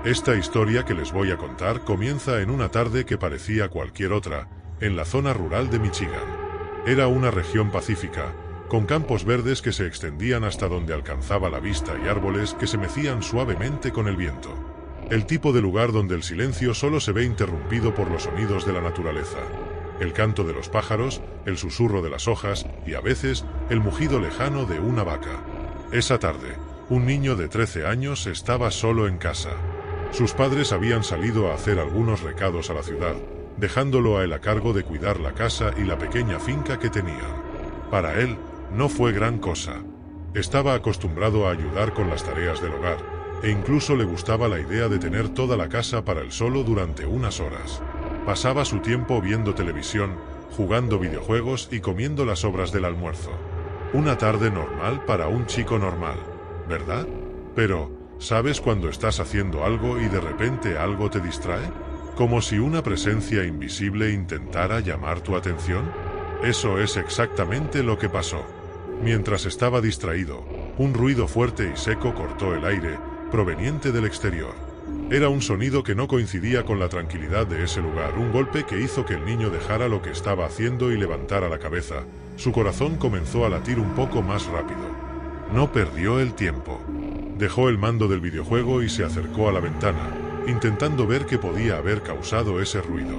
Esta historia que les voy a contar comienza en una tarde que parecía cualquier otra, en la zona rural de Michigan. Era una región pacífica, con campos verdes que se extendían hasta donde alcanzaba la vista y árboles que se mecían suavemente con el viento. El tipo de lugar donde el silencio solo se ve interrumpido por los sonidos de la naturaleza. El canto de los pájaros, el susurro de las hojas y a veces el mugido lejano de una vaca. Esa tarde, un niño de 13 años estaba solo en casa. Sus padres habían salido a hacer algunos recados a la ciudad, dejándolo a él a cargo de cuidar la casa y la pequeña finca que tenían. Para él, no fue gran cosa. Estaba acostumbrado a ayudar con las tareas del hogar, e incluso le gustaba la idea de tener toda la casa para él solo durante unas horas. Pasaba su tiempo viendo televisión, jugando videojuegos y comiendo las sobras del almuerzo. Una tarde normal para un chico normal, ¿verdad? Pero, ¿sabes cuando estás haciendo algo y de repente algo te distrae? Como si una presencia invisible intentara llamar tu atención. Eso es exactamente lo que pasó. Mientras estaba distraído, un ruido fuerte y seco cortó el aire, proveniente del exterior. Era un sonido que no coincidía con la tranquilidad de ese lugar, un golpe que hizo que el niño dejara lo que estaba haciendo y levantara la cabeza. Su corazón comenzó a latir un poco más rápido. No perdió el tiempo. Dejó el mando del videojuego y se acercó a la ventana, intentando ver qué podía haber causado ese ruido.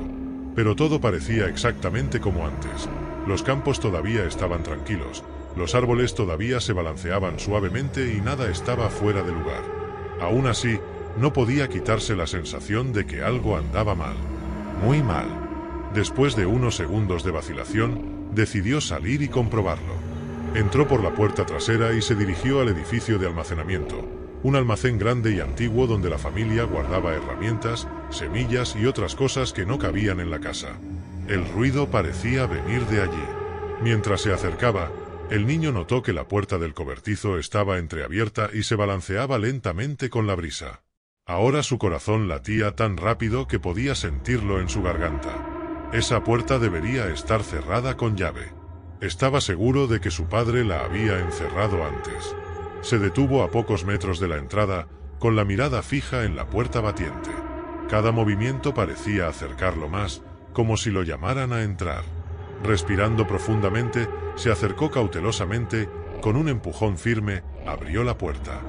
Pero todo parecía exactamente como antes. Los campos todavía estaban tranquilos, los árboles todavía se balanceaban suavemente y nada estaba fuera de lugar. Aún así, no podía quitarse la sensación de que algo andaba mal. Muy mal. Después de unos segundos de vacilación, decidió salir y comprobarlo. Entró por la puerta trasera y se dirigió al edificio de almacenamiento, un almacén grande y antiguo donde la familia guardaba herramientas, semillas y otras cosas que no cabían en la casa. El ruido parecía venir de allí. Mientras se acercaba, el niño notó que la puerta del cobertizo estaba entreabierta y se balanceaba lentamente con la brisa. Ahora su corazón latía tan rápido que podía sentirlo en su garganta. Esa puerta debería estar cerrada con llave. Estaba seguro de que su padre la había encerrado antes. Se detuvo a pocos metros de la entrada, con la mirada fija en la puerta batiente. Cada movimiento parecía acercarlo más, como si lo llamaran a entrar. Respirando profundamente, se acercó cautelosamente, con un empujón firme, abrió la puerta.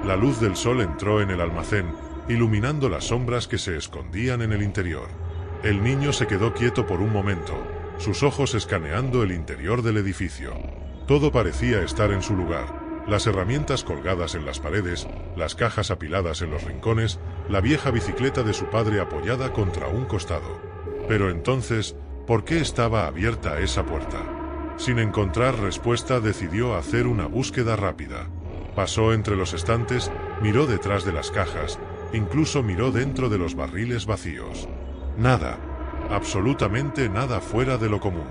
La luz del sol entró en el almacén, iluminando las sombras que se escondían en el interior. El niño se quedó quieto por un momento, sus ojos escaneando el interior del edificio. Todo parecía estar en su lugar. Las herramientas colgadas en las paredes, las cajas apiladas en los rincones, la vieja bicicleta de su padre apoyada contra un costado. Pero entonces, ¿por qué estaba abierta esa puerta? Sin encontrar respuesta, decidió hacer una búsqueda rápida. Pasó entre los estantes, miró detrás de las cajas, incluso miró dentro de los barriles vacíos. Nada, absolutamente nada fuera de lo común.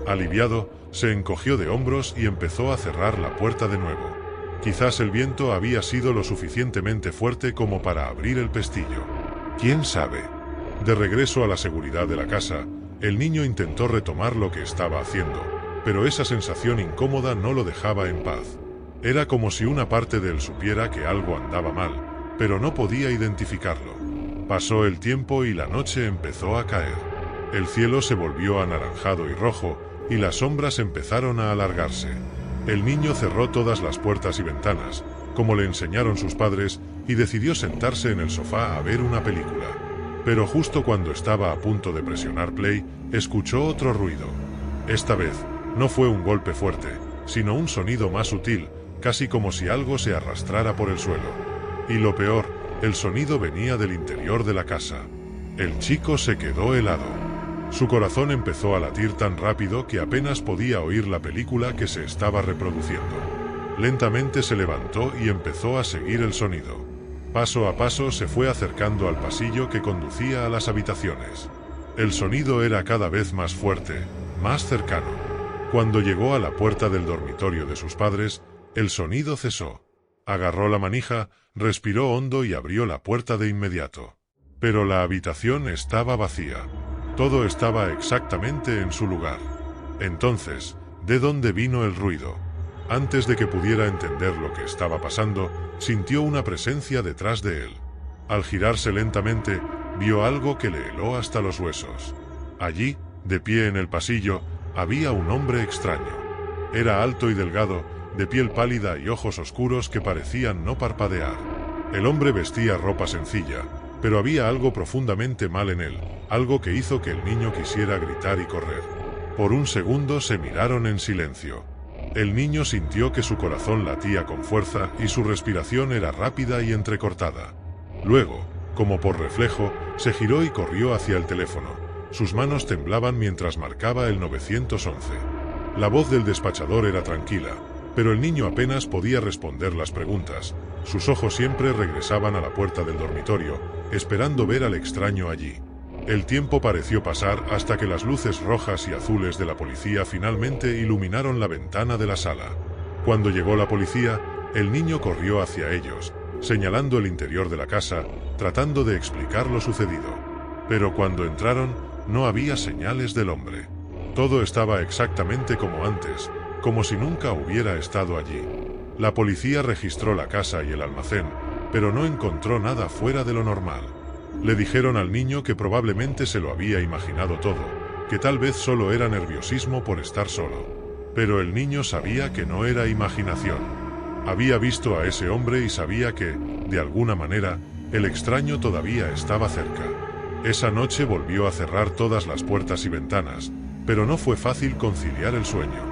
Aliviado, se encogió de hombros y empezó a cerrar la puerta de nuevo. Quizás el viento había sido lo suficientemente fuerte como para abrir el pestillo. ¿Quién sabe? De regreso a la seguridad de la casa, el niño intentó retomar lo que estaba haciendo, pero esa sensación incómoda no lo dejaba en paz. Era como si una parte de él supiera que algo andaba mal, pero no podía identificarlo. Pasó el tiempo y la noche empezó a caer. El cielo se volvió anaranjado y rojo, y las sombras empezaron a alargarse. El niño cerró todas las puertas y ventanas, como le enseñaron sus padres, y decidió sentarse en el sofá a ver una película. Pero justo cuando estaba a punto de presionar play, escuchó otro ruido. Esta vez, no fue un golpe fuerte, sino un sonido más sutil, casi como si algo se arrastrara por el suelo. Y lo peor, el sonido venía del interior de la casa. El chico se quedó helado. Su corazón empezó a latir tan rápido que apenas podía oír la película que se estaba reproduciendo. Lentamente se levantó y empezó a seguir el sonido. Paso a paso se fue acercando al pasillo que conducía a las habitaciones. El sonido era cada vez más fuerte, más cercano. Cuando llegó a la puerta del dormitorio de sus padres, el sonido cesó. Agarró la manija, respiró hondo y abrió la puerta de inmediato. Pero la habitación estaba vacía. Todo estaba exactamente en su lugar. Entonces, ¿de dónde vino el ruido? Antes de que pudiera entender lo que estaba pasando, sintió una presencia detrás de él. Al girarse lentamente, vio algo que le heló hasta los huesos. Allí, de pie en el pasillo, había un hombre extraño. Era alto y delgado, de piel pálida y ojos oscuros que parecían no parpadear. El hombre vestía ropa sencilla, pero había algo profundamente mal en él, algo que hizo que el niño quisiera gritar y correr. Por un segundo se miraron en silencio. El niño sintió que su corazón latía con fuerza y su respiración era rápida y entrecortada. Luego, como por reflejo, se giró y corrió hacia el teléfono. Sus manos temblaban mientras marcaba el 911. La voz del despachador era tranquila, pero el niño apenas podía responder las preguntas. Sus ojos siempre regresaban a la puerta del dormitorio, esperando ver al extraño allí. El tiempo pareció pasar hasta que las luces rojas y azules de la policía finalmente iluminaron la ventana de la sala. Cuando llegó la policía, el niño corrió hacia ellos, señalando el interior de la casa, tratando de explicar lo sucedido. Pero cuando entraron, no había señales del hombre. Todo estaba exactamente como antes, como si nunca hubiera estado allí. La policía registró la casa y el almacén, pero no encontró nada fuera de lo normal. Le dijeron al niño que probablemente se lo había imaginado todo, que tal vez solo era nerviosismo por estar solo. Pero el niño sabía que no era imaginación. Había visto a ese hombre y sabía que, de alguna manera, el extraño todavía estaba cerca. Esa noche volvió a cerrar todas las puertas y ventanas, pero no fue fácil conciliar el sueño.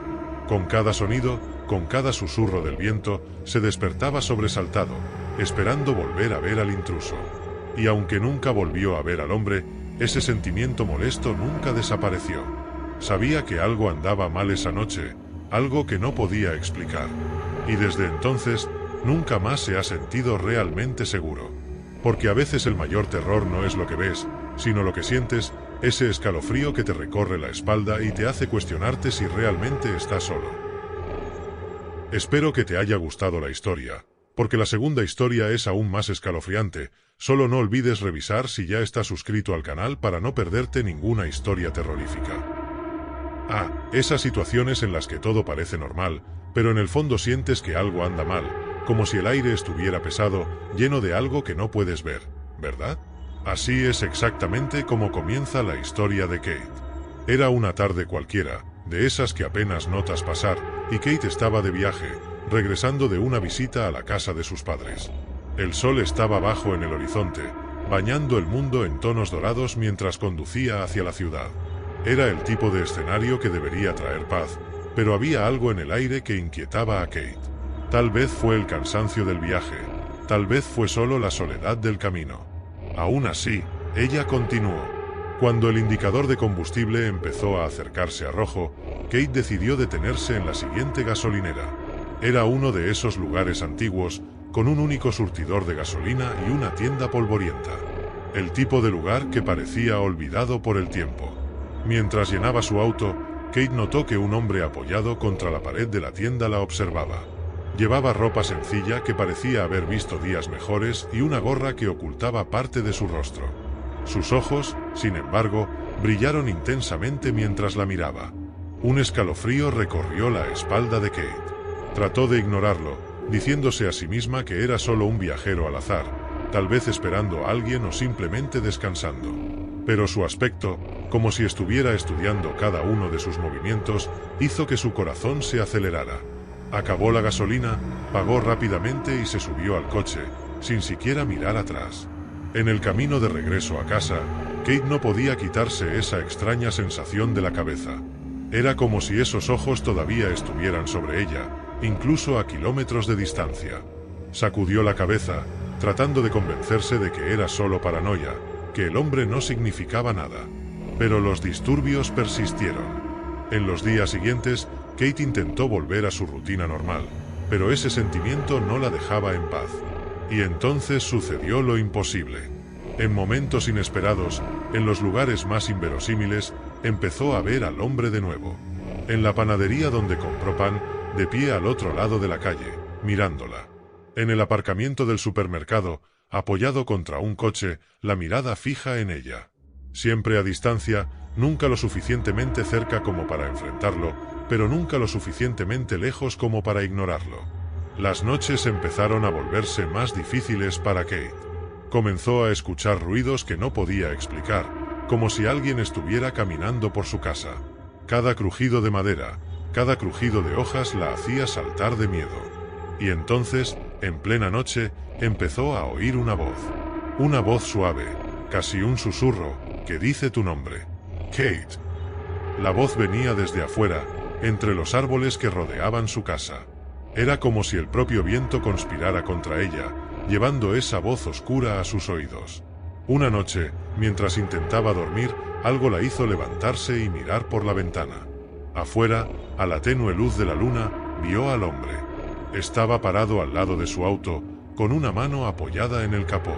Con cada sonido, con cada susurro del viento, se despertaba sobresaltado, esperando volver a ver al intruso. Y aunque nunca volvió a ver al hombre, ese sentimiento molesto nunca desapareció. Sabía que algo andaba mal esa noche, algo que no podía explicar. Y desde entonces, nunca más se ha sentido realmente seguro. Porque a veces el mayor terror no es lo que ves, sino lo que sientes, ese escalofrío que te recorre la espalda y te hace cuestionarte si realmente estás solo. Espero que te haya gustado la historia, porque la segunda historia es aún más escalofriante. Solo no olvides revisar si ya estás suscrito al canal para no perderte ninguna historia terrorífica. Esas situaciones en las que todo parece normal, pero en el fondo sientes que algo anda mal, como si el aire estuviera pesado, lleno de algo que no puedes ver, ¿verdad? Así es exactamente como comienza la historia de Kate. Era una tarde cualquiera, de esas que apenas notas pasar, y Kate estaba de viaje, regresando de una visita a la casa de sus padres. El sol estaba bajo en el horizonte, bañando el mundo en tonos dorados mientras conducía hacia la ciudad. Era el tipo de escenario que debería traer paz, pero había algo en el aire que inquietaba a Kate. Tal vez fue el cansancio del viaje, tal vez fue solo la soledad del camino. Aún así, ella continuó. Cuando el indicador de combustible empezó a acercarse a rojo, Kate decidió detenerse en la siguiente gasolinera. Era uno de esos lugares antiguos, con un único surtidor de gasolina y una tienda polvorienta. El tipo de lugar que parecía olvidado por el tiempo. Mientras llenaba su auto, Kate notó que un hombre apoyado contra la pared de la tienda la observaba. Llevaba ropa sencilla que parecía haber visto días mejores y una gorra que ocultaba parte de su rostro. Sus ojos, sin embargo, brillaron intensamente mientras la miraba. Un escalofrío recorrió la espalda de Kate. Trató de ignorarlo, diciéndose a sí misma que era solo un viajero al azar, tal vez esperando a alguien o simplemente descansando. Pero su aspecto, como si estuviera estudiando cada uno de sus movimientos, hizo que su corazón se acelerara. Acabó la gasolina, pagó rápidamente y se subió al coche, sin siquiera mirar atrás. En el camino de regreso a casa, Kate no podía quitarse esa extraña sensación de la cabeza. Era como si esos ojos todavía estuvieran sobre ella, incluso a kilómetros de distancia. Sacudió la cabeza, tratando de convencerse de que era solo paranoia, que el hombre no significaba nada. Pero los disturbios persistieron. En los días siguientes, Kate intentó volver a su rutina normal, pero ese sentimiento no la dejaba en paz. Y entonces sucedió lo imposible. En momentos inesperados, en los lugares más inverosímiles, empezó a ver al hombre de nuevo. En la panadería donde compró pan, de pie al otro lado de la calle, mirándola. En el aparcamiento del supermercado, apoyado contra un coche, la mirada fija en ella. Siempre a distancia, nunca lo suficientemente cerca como para enfrentarlo, pero nunca lo suficientemente lejos como para ignorarlo. Las noches empezaron a volverse más difíciles para Kate. Comenzó a escuchar ruidos que no podía explicar, como si alguien estuviera caminando por su casa. Cada crujido de madera, cada crujido de hojas la hacía saltar de miedo. Y entonces, en plena noche, empezó a oír una voz. Una voz suave, casi un susurro, que dice tu nombre. Kate. La voz venía desde afuera, entre los árboles que rodeaban su casa. Era como si el propio viento conspirara contra ella, llevando esa voz oscura a sus oídos. Una noche, mientras intentaba dormir, algo la hizo levantarse y mirar por la ventana. Afuera, a la tenue luz de la luna, vio al hombre. Estaba parado al lado de su auto, con una mano apoyada en el capó.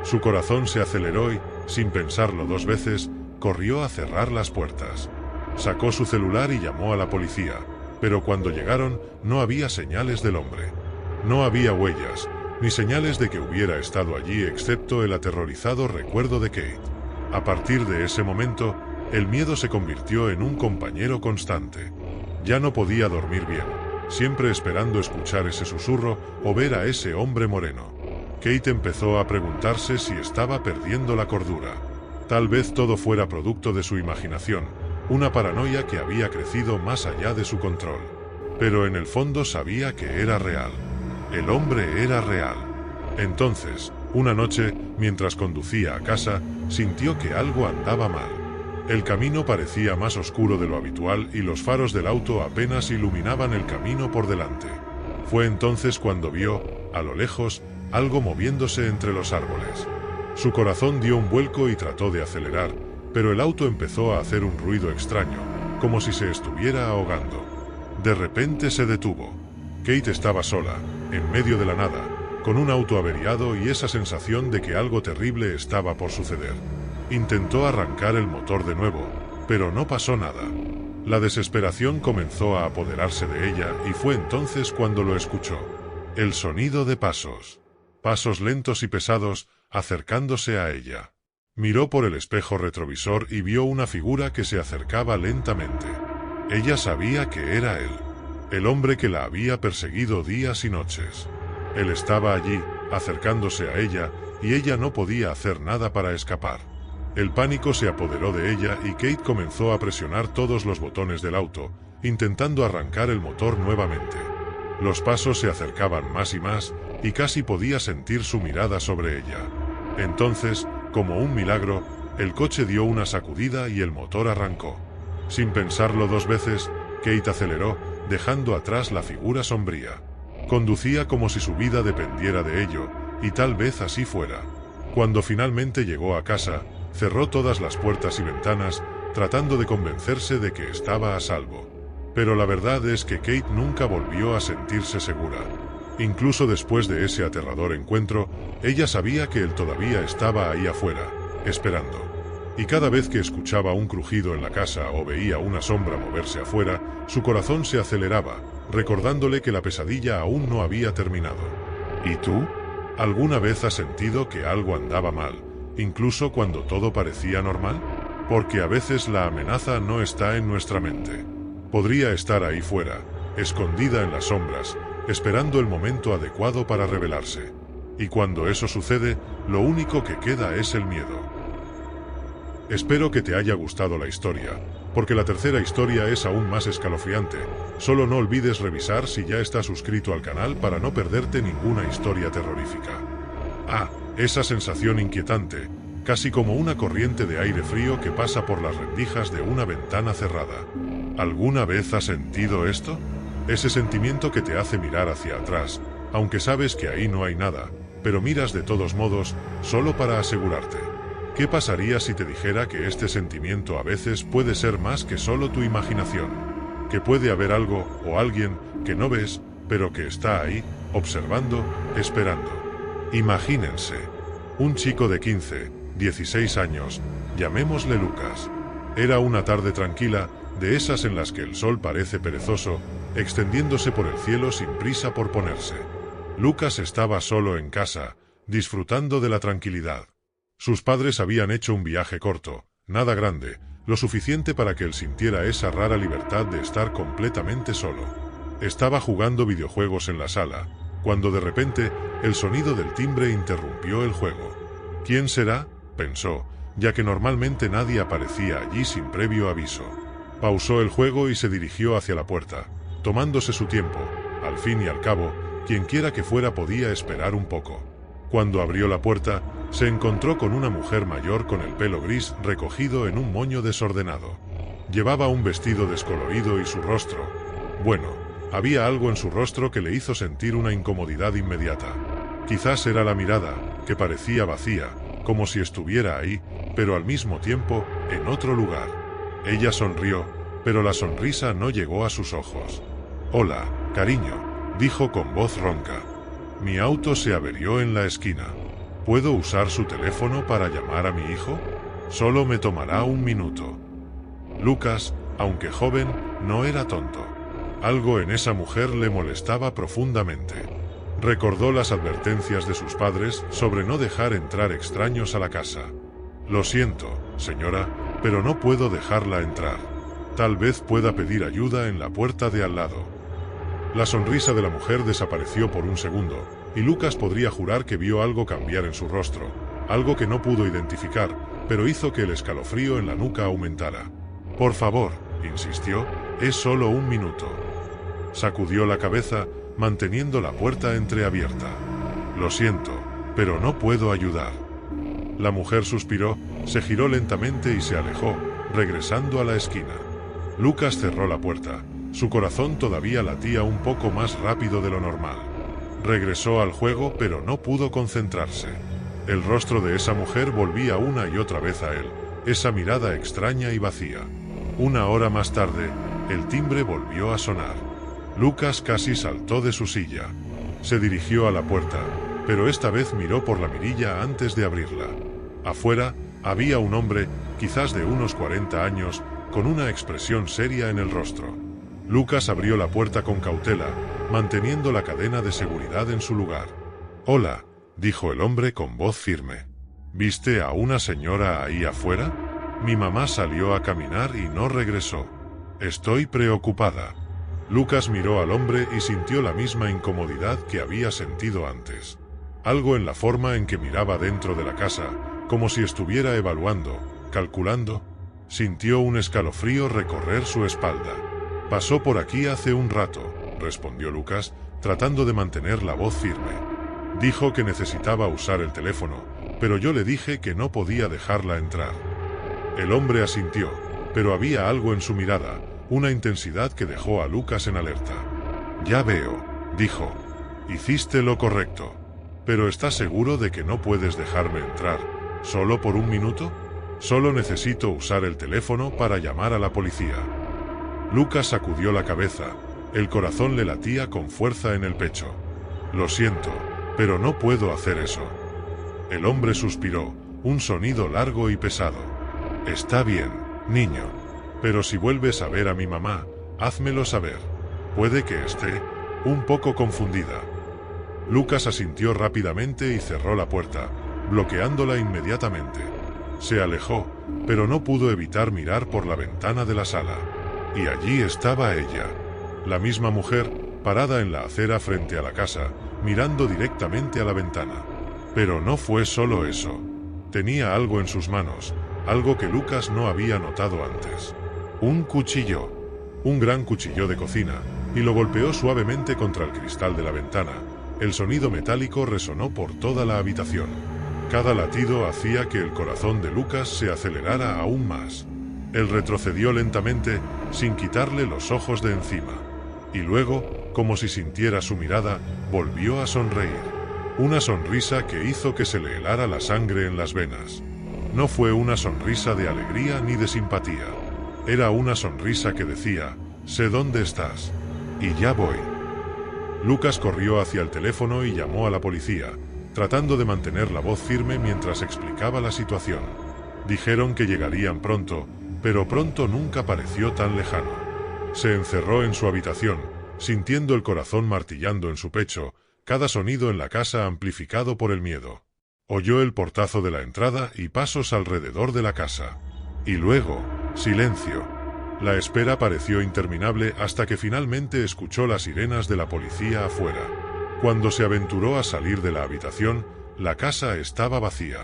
Su corazón se aceleró y, sin pensarlo dos veces, corrió a cerrar las puertas. Sacó su celular y llamó a la policía, pero cuando llegaron no había señales del hombre. No había huellas, ni señales de que hubiera estado allí excepto el aterrorizado recuerdo de Kate. A partir de ese momento, el miedo se convirtió en un compañero constante. Ya no podía dormir bien, siempre esperando escuchar ese susurro o ver a ese hombre moreno. Kate empezó a preguntarse si estaba perdiendo la cordura. Tal vez todo fuera producto de su imaginación, una paranoia que había crecido más allá de su control. Pero en el fondo sabía que era real. El hombre era real. Entonces, una noche, mientras conducía a casa, sintió que algo andaba mal. El camino parecía más oscuro de lo habitual y los faros del auto apenas iluminaban el camino por delante. Fue entonces cuando vio, a lo lejos, algo moviéndose entre los árboles. Su corazón dio un vuelco y trató de acelerar, pero el auto empezó a hacer un ruido extraño, como si se estuviera ahogando. De repente se detuvo. Kate estaba sola, en medio de la nada, con un auto averiado y esa sensación de que algo terrible estaba por suceder. Intentó arrancar el motor de nuevo, pero no pasó nada. La desesperación comenzó a apoderarse de ella y fue entonces cuando lo escuchó. El sonido de pasos. Pasos lentos y pesados, acercándose a ella. Miró por el espejo retrovisor y vio una figura que se acercaba lentamente. Ella sabía que era él, el hombre que la había perseguido días y noches. Él estaba allí, acercándose a ella, y ella no podía hacer nada para escapar. El pánico se apoderó de ella y Kate comenzó a presionar todos los botones del auto, intentando arrancar el motor nuevamente. Los pasos se acercaban más y más, y casi podía sentir su mirada sobre ella. Entonces, como un milagro, el coche dio una sacudida y el motor arrancó. Sin pensarlo dos veces, Kate aceleró, dejando atrás la figura sombría. Conducía como si su vida dependiera de ello, y tal vez así fuera. Cuando finalmente llegó a casa, cerró todas las puertas y ventanas, tratando de convencerse de que estaba a salvo. Pero la verdad es que Kate nunca volvió a sentirse segura. Incluso después de ese aterrador encuentro, ella sabía que él todavía estaba ahí afuera, esperando. Y cada vez que escuchaba un crujido en la casa o veía una sombra moverse afuera, su corazón se aceleraba, recordándole que la pesadilla aún no había terminado. ¿Y tú? ¿Alguna vez has sentido que algo andaba mal, incluso cuando todo parecía normal? Porque a veces la amenaza no está en nuestra mente. Podría estar ahí fuera, escondida en las sombras, esperando el momento adecuado para revelarse. Y cuando eso sucede, lo único que queda es el miedo. Espero que te haya gustado la historia, porque la tercera historia es aún más escalofriante. Solo no olvides revisar si ya estás suscrito al canal para no perderte ninguna historia terrorífica. Ah, esa sensación inquietante, casi como una corriente de aire frío que pasa por las rendijas de una ventana cerrada. ¿Alguna vez has sentido esto? Ese sentimiento que te hace mirar hacia atrás, aunque sabes que ahí no hay nada, pero miras de todos modos, solo para asegurarte. ¿Qué pasaría si te dijera que este sentimiento a veces puede ser más que solo tu imaginación? Que puede haber algo o alguien que no ves, pero que está ahí, observando, esperando. Imagínense. Un chico de 15, 16 años, llamémosle Lucas. Era una tarde tranquila, de esas en las que el sol parece perezoso, extendiéndose por el cielo sin prisa por ponerse. Lucas estaba solo en casa, disfrutando de la tranquilidad. Sus padres habían hecho un viaje corto, nada grande, lo suficiente para que él sintiera esa rara libertad de estar completamente solo. Estaba jugando videojuegos en la sala, cuando de repente, el sonido del timbre interrumpió el juego. ¿Quién será?, pensó, ya que normalmente nadie aparecía allí sin previo aviso. Pausó el juego y se dirigió hacia la puerta, tomándose su tiempo. Al fin y al cabo, quienquiera que fuera podía esperar un poco. Cuando abrió la puerta, se encontró con una mujer mayor con el pelo gris recogido en un moño desordenado. Llevaba un vestido descolorido y su rostro... Bueno, había algo en su rostro que le hizo sentir una incomodidad inmediata. Quizás era la mirada, que parecía vacía, como si estuviera ahí, pero al mismo tiempo, en otro lugar. Ella sonrió, pero la sonrisa no llegó a sus ojos. «Hola, cariño», dijo con voz ronca. «Mi auto se averió en la esquina. ¿Puedo usar su teléfono para llamar a mi hijo? Solo me tomará un minuto». Lucas, aunque joven, no era tonto. Algo en esa mujer le molestaba profundamente. Recordó las advertencias de sus padres sobre no dejar entrar extraños a la casa. «Lo siento, señora, pero no puedo dejarla entrar. Tal vez pueda pedir ayuda en la puerta de al lado». La sonrisa de la mujer desapareció por un segundo, y Lucas podría jurar que vio algo cambiar en su rostro, algo que no pudo identificar, pero hizo que el escalofrío en la nuca aumentara. «Por favor», insistió, «es solo un minuto». Sacudió la cabeza, manteniendo la puerta entreabierta. «Lo siento, pero no puedo ayudar». La mujer suspiró, se giró lentamente y se alejó, regresando a la esquina. Lucas cerró la puerta. Su corazón todavía latía un poco más rápido de lo normal. Regresó al juego, pero no pudo concentrarse. El rostro de esa mujer volvía una y otra vez a él, esa mirada extraña y vacía. Una hora más tarde, el timbre volvió a sonar. Lucas casi saltó de su silla. Se dirigió a la puerta, pero esta vez miró por la mirilla antes de abrirla. Afuera, había un hombre, quizás de unos 40 años, con una expresión seria en el rostro. Lucas abrió la puerta con cautela, manteniendo la cadena de seguridad en su lugar. «Hola», dijo el hombre con voz firme. «¿Viste a una señora ahí afuera? Mi mamá salió a caminar y no regresó. Estoy preocupada». Lucas miró al hombre y sintió la misma incomodidad que había sentido antes. Algo en la forma en que miraba dentro de la casa, como si estuviera evaluando, calculando. Sintió un escalofrío recorrer su espalda. «Pasó por aquí hace un rato», respondió Lucas, tratando de mantener la voz firme. «Dijo que necesitaba usar el teléfono, pero yo le dije que no podía dejarla entrar». El hombre asintió, pero había algo en su mirada, una intensidad que dejó a Lucas en alerta. «Ya veo», dijo. «Hiciste lo correcto. Pero ¿estás seguro de que no puedes dejarme entrar, solo por un minuto? Solo necesito usar el teléfono para llamar a la policía». Lucas sacudió la cabeza. El corazón le latía con fuerza en el pecho. «Lo siento, pero no puedo hacer eso». El hombre suspiró, un sonido largo y pesado. «Está bien, niño. Pero si vuelves a ver a mi mamá, házmelo saber. Puede que esté un poco confundida». Lucas asintió rápidamente y cerró la puerta, bloqueándola inmediatamente. Se alejó, pero no pudo evitar mirar por la ventana de la sala. Y allí estaba ella, la misma mujer, parada en la acera frente a la casa, mirando directamente a la ventana. Pero no fue solo eso. Tenía algo en sus manos, algo que Lucas no había notado antes. Un cuchillo. Un gran cuchillo de cocina, y lo golpeó suavemente contra el cristal de la ventana. El sonido metálico resonó por toda la habitación. Cada latido hacía que el corazón de Lucas se acelerara aún más. Él retrocedió lentamente, sin quitarle los ojos de encima. Y luego, como si sintiera su mirada, volvió a sonreír. Una sonrisa que hizo que se le helara la sangre en las venas. No fue una sonrisa de alegría ni de simpatía. Era una sonrisa que decía, «Sé dónde estás. Y ya voy». Lucas corrió hacia el teléfono y llamó a la policía, tratando de mantener la voz firme mientras explicaba la situación. Dijeron que llegarían pronto, pero pronto nunca pareció tan lejano. Se encerró en su habitación, sintiendo el corazón martillando en su pecho, cada sonido en la casa amplificado por el miedo. Oyó el portazo de la entrada y pasos alrededor de la casa. Y luego, silencio. La espera pareció interminable hasta que finalmente escuchó las sirenas de la policía afuera. Cuando se aventuró a salir de la habitación, la casa estaba vacía.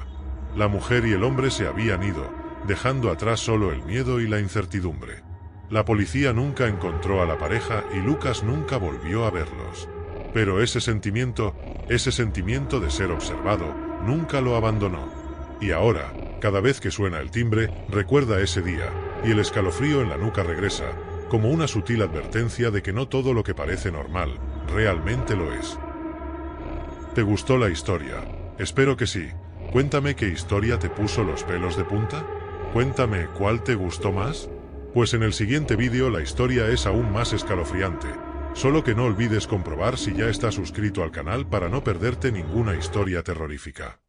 La mujer y el hombre se habían ido, dejando atrás solo el miedo y la incertidumbre. La policía nunca encontró a la pareja y Lucas nunca volvió a verlos. Pero ese sentimiento de ser observado, nunca lo abandonó. Y ahora, cada vez que suena el timbre, recuerda ese día, y el escalofrío en la nuca regresa, como una sutil advertencia de que no todo lo que parece normal, realmente lo es. ¿Te gustó la historia? Espero que sí. Cuéntame qué historia te puso los pelos de punta. Cuéntame cuál te gustó más. Pues en el siguiente vídeo la historia es aún más escalofriante. Solo que no olvides comprobar si ya estás suscrito al canal para no perderte ninguna historia terrorífica.